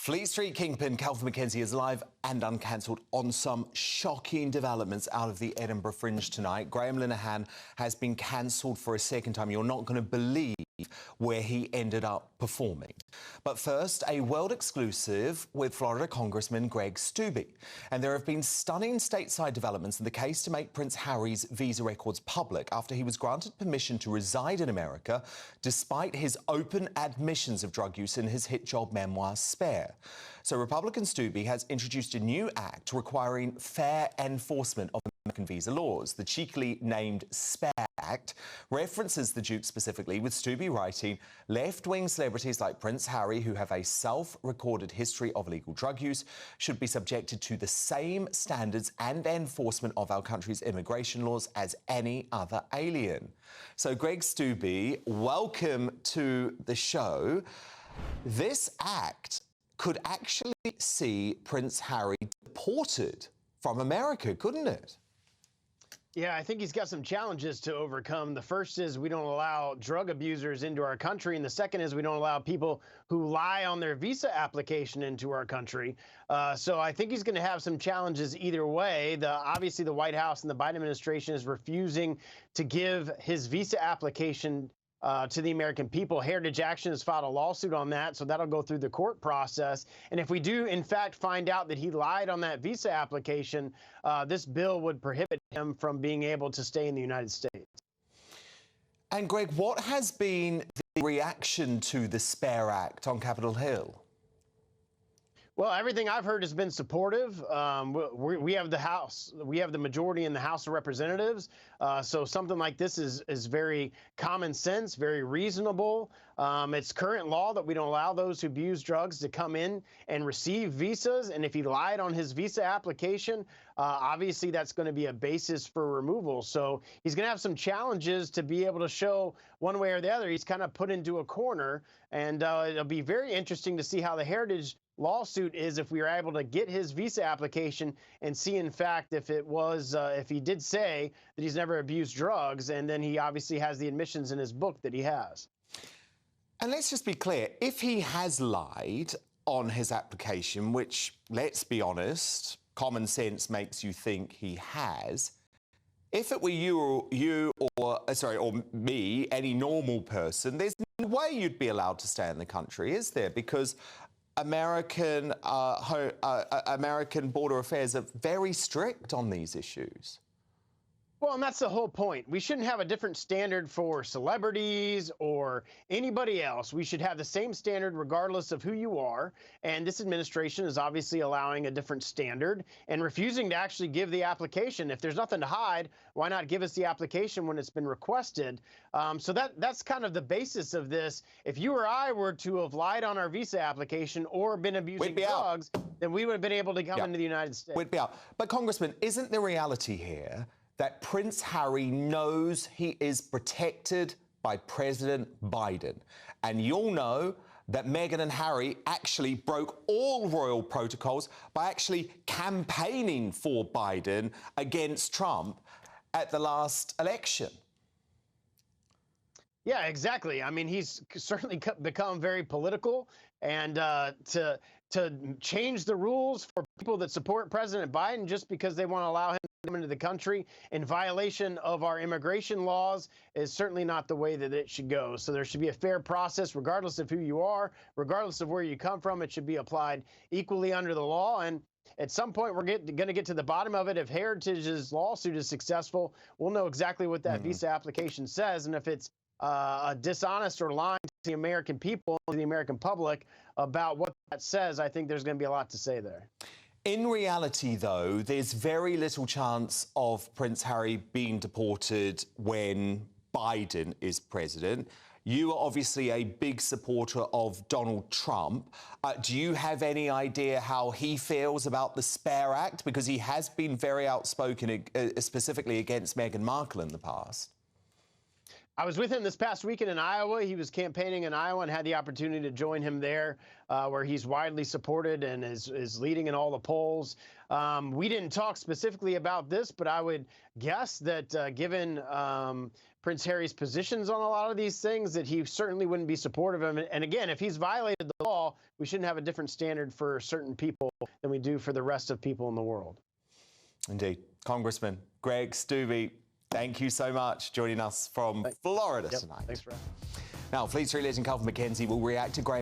Fleet Street kingpin Calvin McKenzie is live and uncancelled on some shocking developments out of the Edinburgh Fringe tonight. Graham Linehan has been cancelled for a second time. You're not going to believe where he ended up performing. But first, a world exclusive with Florida Congressman Greg Steube. And there have been stunning stateside developments in the case to make Prince Harry's visa records public after he was granted permission to reside in America despite his open admissions of drug use in his hit job memoir Spare. So Republican Steube has introduced a new act requiring fair enforcement of American visa laws. The cheekily named Spare Act references the Duke specifically, with Steube writing, left-wing celebrities like Prince Harry, who have a self-recorded history of illegal drug use, should be subjected to the same standards and enforcement of our country's immigration laws as any other alien. So Greg Steube, welcome to the show. This act could actually see Prince Harry deported from America, couldn't it? Yeah, I think he's got some challenges to overcome. The first is we don't allow drug abusers into our country, and the second is we don't allow people who lie on their visa application into our country. So I think he's going to have some challenges either way. Obviously, the White House and the Biden administration is refusing to give his visa application to the American people. Heritage Action has filed a lawsuit on that, so that'll go through the court process. And if we do, in fact, find out that he lied on that visa application, this bill would prohibit him from being able to stay in the United States. And Greg, what has been the reaction to the Spare Act on Capitol Hill? Well, everything I've heard has been supportive. We have the House. We have the majority in the House of Representatives. So something like this is very common sense, very reasonable. It's current law that we don't allow those who abuse drugs to come in and receive visas. And if he lied on his visa application, obviously that's going to be a basis for removal. So he's going to have some challenges to be able to show one way or the other. He's kind of put into a corner. And it'll be very interesting to see how the Heritage lawsuit is if we are able to get his visa application and see, in fact, if it was, if he did say that he's never abused drugs, and then he obviously has the admissions in his book that he has. And let's just be clear, if he has lied on his application, which, let's be honest, common sense makes you think he has, if it were you or me, any normal person, there's no way you'd be allowed to stay in the country, is there? Because American border affairs are very strict on these issues. Well, and that's the whole point. We shouldn't have a different standard for celebrities or anybody else. We should have the same standard regardless of who you are. And this administration is obviously allowing a different standard and refusing to actually give the application. If there's nothing to hide, why not give us the application when it's been requested? So that's kind of the basis of this. If you or I were to have lied on our visa application or been abusing drugs, then we would have been able to come into the United States. We'd be out. But Congressman, isn't the reality here that Prince Harry knows he is protected by President Biden? And you'll know that Meghan and Harry actually broke all royal protocols by actually campaigning for Biden against Trump at the last election. Yeah, exactly. I mean, he's certainly become very political, and to change the rules for people that support President Biden just because they want to allow him to come into the country in violation of our immigration laws is certainly not the way that it should go. So there should be a fair process regardless of who you are, regardless of where you come from. It should be applied equally under the law. And at some point, we're going to get to the bottom of it. If Heritage's lawsuit is successful, we'll know exactly what that visa application says. And if it's dishonest or lying to the American people, to the American public about what that says, I think there's going to be a lot to say there. In reality, though, there's very little chance of Prince Harry being deported when Biden is president. You are obviously a big supporter of Donald Trump. Do you have any idea how he feels about the Spare Act? Because he has been very outspoken, specifically against Meghan Markle in the past. I was with him this past weekend in Iowa. He was campaigning in Iowa and had the opportunity to join him there, where he's widely supported and is leading in all the polls. We didn't talk specifically about this, but I would guess that given Prince Harry's positions on a lot of these things, that he certainly wouldn't be supportive of him. And again, if he's violated the law, we shouldn't have a different standard for certain people than we do for the rest of people in the world. Indeed. Congressman Greg Steube, thank you so much joining us from Florida tonight. Thanks for having me. Now, Fleet Street legend Calvin McKenzie will react to Graham